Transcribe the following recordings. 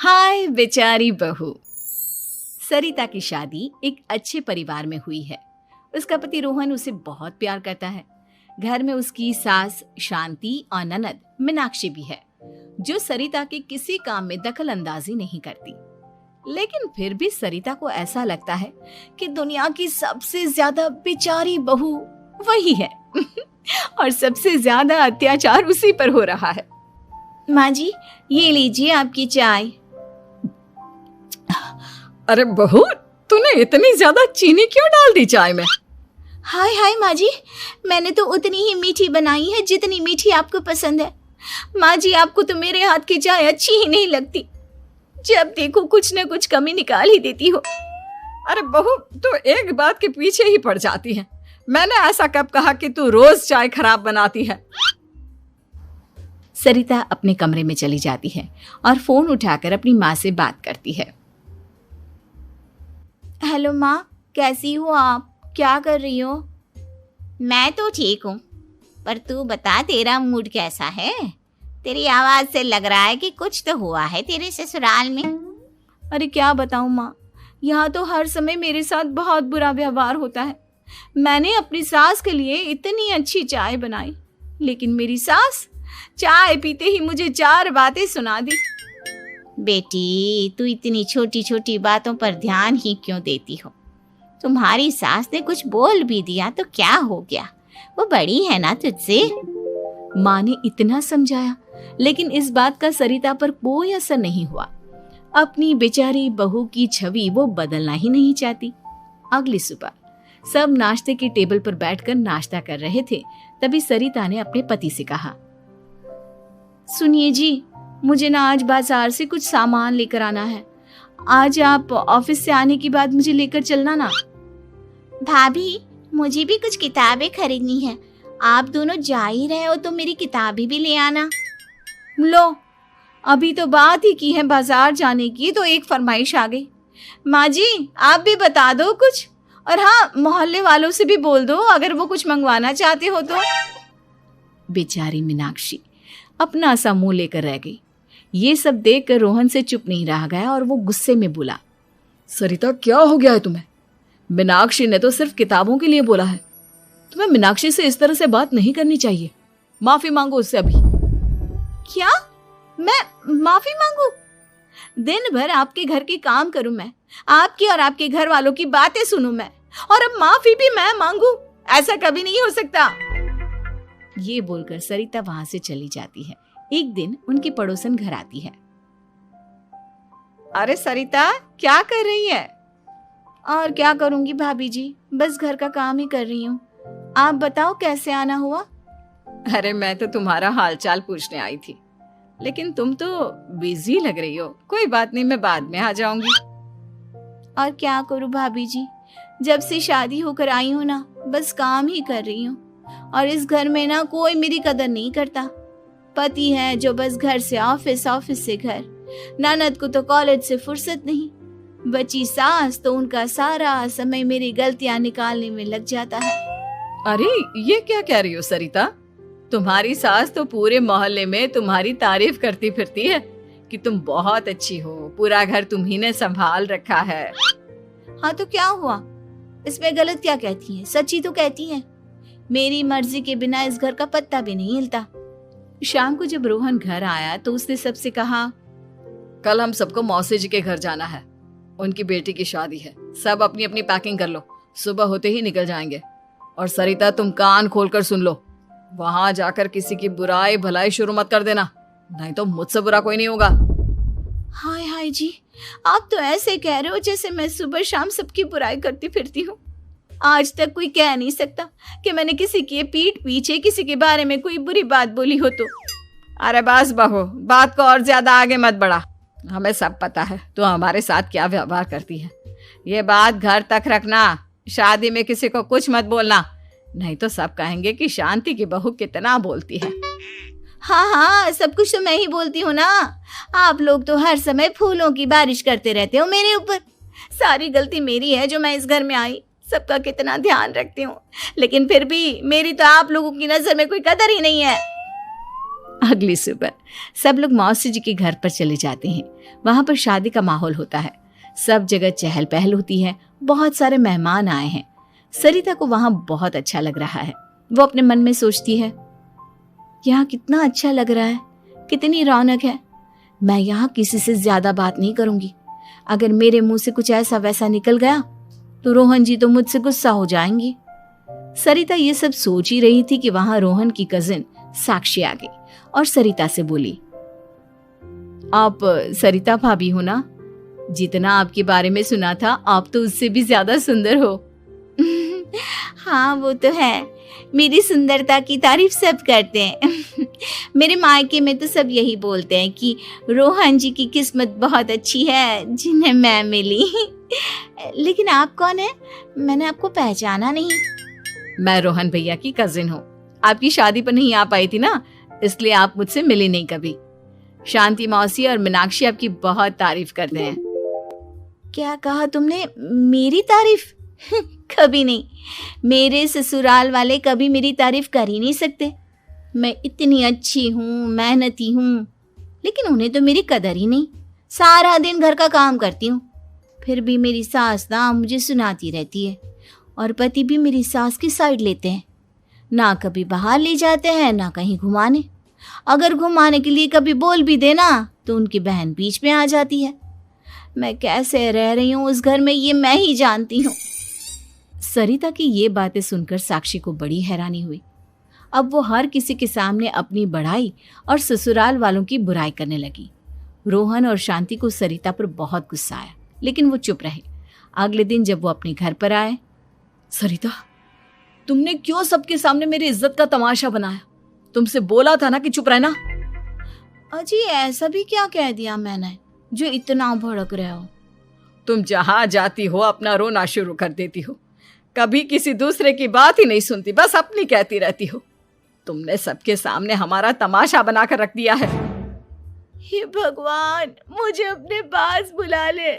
हाय बेचारी बहू। सरिता की शादी एक अच्छे परिवार में हुई है। उसका पति रोहन उसे बहुत प्यार करता है। घर में उसकी सास शांति और ननद मीनाक्षी भी है, जो सरिता के किसी काम में दखल अंदाजी नहीं करती। लेकिन फिर भी सरिता को ऐसा लगता है कि दुनिया की सबसे ज्यादा बेचारी बहू वही है और सबसे ज्यादा अत्याचार उसी पर हो रहा है। माँ जी, ये लीजिए आपकी चाय। अरे बहू, तूने इतनी ज्यादा चीनी क्यों डाल दी चाय में? हाय हाय माँ जी, मैंने तो उतनी ही मीठी बनाई है जितनी मीठी आपको पसंद है। माँ जी, आपको तो मेरे हाथ की चाय अच्छी ही नहीं लगती। जब देखो कुछ न कुछ कमी निकाल ही देती हो। अरे बहू, तू एक बात के पीछे ही पड़ जाती है। मैंने ऐसा कब कहा कि तू रोज चाय खराब बनाती है? सरिता अपने कमरे में चली जाती है और फोन उठाकर अपनी माँ से बात करती है। हेलो माँ, कैसी हो आप? क्या कर रही हो? मैं तो ठीक हूँ, पर तू बता, तेरा मूड कैसा है? तेरी आवाज से लग रहा है कि कुछ तो हुआ है तेरे ससुराल में। अरे क्या बताऊँ माँ, यहाँ तो हर समय मेरे साथ बहुत बुरा व्यवहार होता है। मैंने अपनी सास के लिए इतनी अच्छी चाय बनाई, लेकिन मेरी सास चाय पीते ही मुझे 4 बातें सुना दी। बेटी, तू इतनी छोटी छोटी बातों पर ध्यान ही क्यों देती हो? तुम्हारी सास ने कुछ बोल भी दिया तो क्या हो गया? वो बड़ी है ना तुझसे। माँ ने इतना समझाया, लेकिन इस बात का सरिता पर कोई असर नहीं हुआ। अपनी बेचारी बहू की छवि वो बदलना ही नहीं चाहती। अगली सुबह सब नाश्ते की टेबल पर बैठकर नाश्ता कर रहे थे, तभी सरिता ने अपने पति से कहा, सुनिए जी, मुझे ना आज बाजार से कुछ सामान लेकर आना है। आज आप ऑफिस से आने के बाद मुझे लेकर चलना ना। भाभी, मुझे भी कुछ किताबें खरीदनी है। आप दोनों जा ही रहे हो तो मेरी किताबें भी ले आना। लो, अभी तो बात ही की है बाजार जाने की, तो एक फरमाइश आ गई। माँ जी, आप भी बता दो कुछ, और हाँ, मोहल्ले वालों से भी बोल दो अगर वो कुछ मंगवाना चाहते हो तो। बेचारी मीनाक्षी अपना सा मुंह लेकर रह गई। ये सब देखकर रोहन से चुप नहीं रह गया और वो गुस्से में बोला, सरिता, क्या हो गया है तुम्हें? मीनाक्षी ने तो सिर्फ किताबों के लिए बोला है। तुम्हें मीनाक्षी से इस तरह से बात नहीं करनी चाहिए। माफी मांगो उससे अभी। क्या? मैं माफी मांगू? दिन भर आपके घर के काम करूं मैं, आपकी और आपके घर वालों की बातें सुनूं मैं, और अब माफी भी मैं मांगू? ऐसा कभी नहीं हो सकता। ये बोलकर सरिता वहां से चली जाती है। एक दिन उनकी पड़ोसन घर आती है। अरे सरिता, क्या कर रही है? और क्या करूंगी भाभी जी, बस घर का काम ही कर रही हूँ। आप बताओ कैसे आना हुआ? अरे मैं तो तुम्हारा हालचाल पूछने आई थी, लेकिन तुम तो बिजी लग रही हो। कोई बात नहीं, मैं बाद में आ जाऊंगी। और क्या करूं भाभी जी, जब से शादी होकर आई हूँ ना, बस काम ही कर रही हूँ। और इस घर में ना कोई मेरी कदर नहीं करता। पति है जो बस घर से ऑफिस, ऑफिस से घर। ननद को तो कॉलेज से फुर्सत नहीं। बची सास तो उनका सारा समय मेरी गलतियां निकालने में लग जाता है। अरे ये क्या कह रही हो सरिता? तुम्हारी सास तो पूरे मोहल्ले में तुम्हारी तारीफ करती फिरती है कि तुम बहुत अच्छी हो, पूरा घर तुम्ही ने संभाल रखा है। हाँ तो क्या हुआ? इसमें गलत क्या कहती हैं? सच्ची तो कहती हैं। मेरी मर्जी के बिना इस घर का पत्ता भी नहीं हिलता। शाम को जब रोहन घर आया तो उसने सबसे कहा, कल हम सबको मौसी जी के घर जाना है। उनकी बेटी की शादी है। सब अपनी अपनी पैकिंग कर लो, सुबह होते ही निकल जाएंगे। और सरिता, तुम कान खोलकर सुन लो, वहां जाकर किसी की बुराई भलाई शुरू मत कर देना, नहीं तो मुझसे बुरा कोई नहीं होगा। हाय हाय जी, आप तो ऐसे कह रहे हो जैसे मैं सुबह शाम सबकी बुराई करती फिरती हूँ। आज तक कोई कह नहीं सकता कि मैंने किसी की पीठ पीछे किसी के बारे में कोई बुरी बात बोली हो तो। अरे बस बहू, बात को और ज्यादा आगे मत बढ़ा। हमें सब पता है तो हमारे साथ क्या व्यवहार करती है। ये बात घर तक रखना, शादी में किसी को कुछ मत बोलना, नहीं तो सब कहेंगे कि शांति की बहू कितना बोलती है। हाँ हाँ, सब कुछ तो मैं ही बोलती हूँ ना। आप लोग तो हर समय फूलों की बारिश करते रहते हो मेरे ऊपर। सारी गलती मेरी है जो मैं इस घर में आई। सबका कितना ध्यान रखती हूँ, लेकिन फिर भी मेरी तो आप लोगों की नजर में कोई कदर ही नहीं है। अगली सुबह सब लोग मौसी जी के घर पर चले जाते हैं। वहां पर शादी का माहौल होता है, सब जगह चहल पहल होती है, बहुत सारे मेहमान आए हैं। सरिता को वहां बहुत अच्छा लग रहा है। वो अपने मन में सोचती है, यहाँ कितना अच्छा लग रहा है, कितनी रौनक है। मैं यहाँ किसी से ज्यादा बात नहीं करूंगी। अगर मेरे मुंह से कुछ ऐसा वैसा निकल गया तो रोहन जी तो मुझसे गुस्सा हो जाएंगी। सरिता ये सब सोच ही रही थी कि वहां रोहन की कजिन साक्षी आ गई और सरिता से बोली, आप सरिता भाभी हो ना? जितना आपके बारे में सुना था आप तो उससे भी ज्यादा सुंदर हो। हाँ वो तो है, मेरी सुंदरता की तारीफ सब करते हैं। मेरे मायके में तो सब यही बोलते हैं कि रोहन जी की किस्मत बहुत अच्छी है जिन्हें मैं मिली। लेकिन आप कौन है? मैंने आपको पहचाना नहीं। मैं रोहन भैया की कजिन हूँ। आपकी शादी पर नहीं आ पाई थी ना, इसलिए आप मुझसे मिली नहीं कभी। शांति मौसी और मीनाक्षी आपकी बहुत तारीफ करते हैं। क्या कहा तुमने? मेरी तारीफ? कभी नहीं। मेरे ससुराल वाले कभी मेरी तारीफ कर ही नहीं सकते। मैं इतनी अच्छी हूँ, मेहनती हूँ, लेकिन उन्हें तो मेरी कदर ही नहीं। सारा दिन घर का काम करती हूँ, फिर भी मेरी सास ना मुझे सुनाती रहती है और पति भी मेरी सास की साइड लेते हैं। ना कभी बाहर ले जाते हैं, ना कहीं घुमाने। अगर घुमाने के लिए कभी बोल भी देना तो उनकी बहन बीच में आ जाती है। मैं कैसे रह रही हूँ उस घर में, ये मैं ही जानती हूँ। सरिता की ये बातें सुनकर साक्षी को बड़ी हैरानी हुई। अब वो हर किसी के सामने अपनी बढ़ाई और ससुराल वालों की बुराई करने लगी। रोहन और शांति को सरिता पर बहुत गुस्सा आया, लेकिन वो चुप रहे। अगले दिन जब वो अपने घर पर आए, सरिता, तुमने क्यों सबके सामने मेरी इज्जत का तमाशा बनाया? तुमसे बोला था ना कि चुप रहना। अजी ऐसा भी क्या कह दिया मैंने जो इतना भड़क रहे हो? तुम जहां जाती हो अपना रोना शुरू कर देती हो, कभी किसी दूसरे की बात ही नहीं सुनती, बस अपनी कहती रहती हो। तुमने सबके सामने हमारा तमाशा बनाकर रख दिया है। हे भगवान, मुझे अपने पास बुला ले।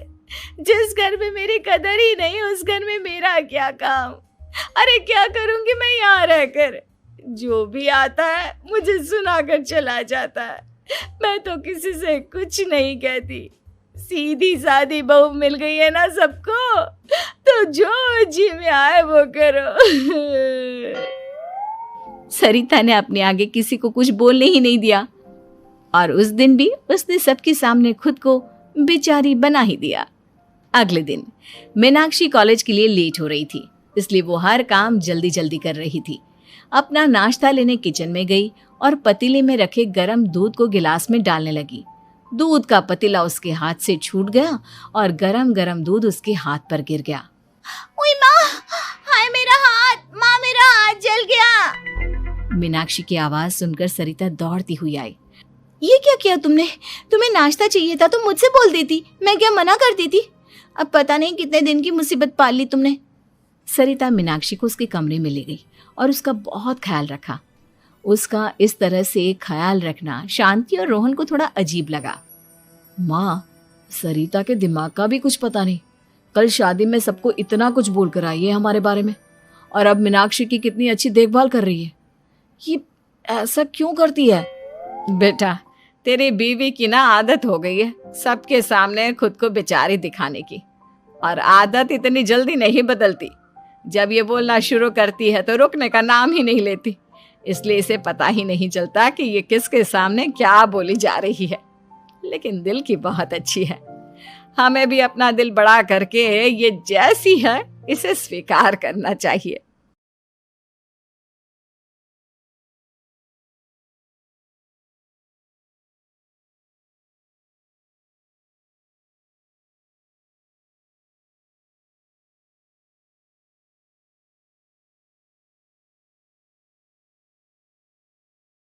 जिस घर में मेरी कदर ही नहीं उस घर में मेरा क्या काम? अरे क्या करूंगी मैं यहाँ रहकर? जो भी आता है मुझे सुनाकर चला जाता है। मैं तो किसी से कुछ नहीं कहती। सीधी सादी बहू मिल गई है ना सबको, तो जो जी में आए वो करो। सरिता ने अपने आगे किसी को कुछ बोलने ही नहीं दिया और उस दिन भी उसने सबके सामने खुद को बेचारी बना ही दिया। अगले दिन मीनाक्षी कॉलेज के लिए लेट हो रही थी, इसलिए वो हर काम जल्दी जल्दी कर रही थी। अपना नाश्ता लेने किचन में गई और पतीले में रखे गरम दूध को गिलास में डालने लगी। दूध का पतीला उसके हाथ से छूट गया और गरम गरम दूध उसके हाथ पर गिर गया। ओए माँ, हाय मेरा हाथ, माँ मेरा हाथ जल गया। मीनाक्षी की आवाज सुनकर सरिता दौड़ती हुई आई। ये क्या किया तुमने? तुम्हें नाश्ता चाहिए था तो मुझसे बोल देती, मैं क्या मना करती थी? अब पता नहीं कितने दिन की मुसीबत पाल ली तुमने। सरिता मीनाक्षी को उसके कमरे में ले गई और उसका बहुत ख्याल रखा। उसका इस तरह से ख्याल रखना शांति और रोहन को थोड़ा अजीब लगा। माँ, सरिता के दिमाग का भी कुछ पता नहीं। कल शादी में सबको इतना कुछ बोल कर आई है हमारे बारे में, और अब मीनाक्षी की कितनी अच्छी देखभाल कर रही है। ये ऐसा क्यों करती है? बेटा, तेरी बीवी की ना आदत हो गई है सबके सामने खुद को बेचारी दिखाने की, और आदत इतनी जल्दी नहीं बदलती। जब ये बोलना शुरू करती है तो रुकने का नाम ही नहीं लेती, इसलिए इसे पता ही नहीं चलता कि ये किसके सामने क्या बोली जा रही है। लेकिन दिल की बहुत अच्छी है। हमें भी अपना दिल बड़ा करके ये जैसी है इसे स्वीकार करना चाहिए।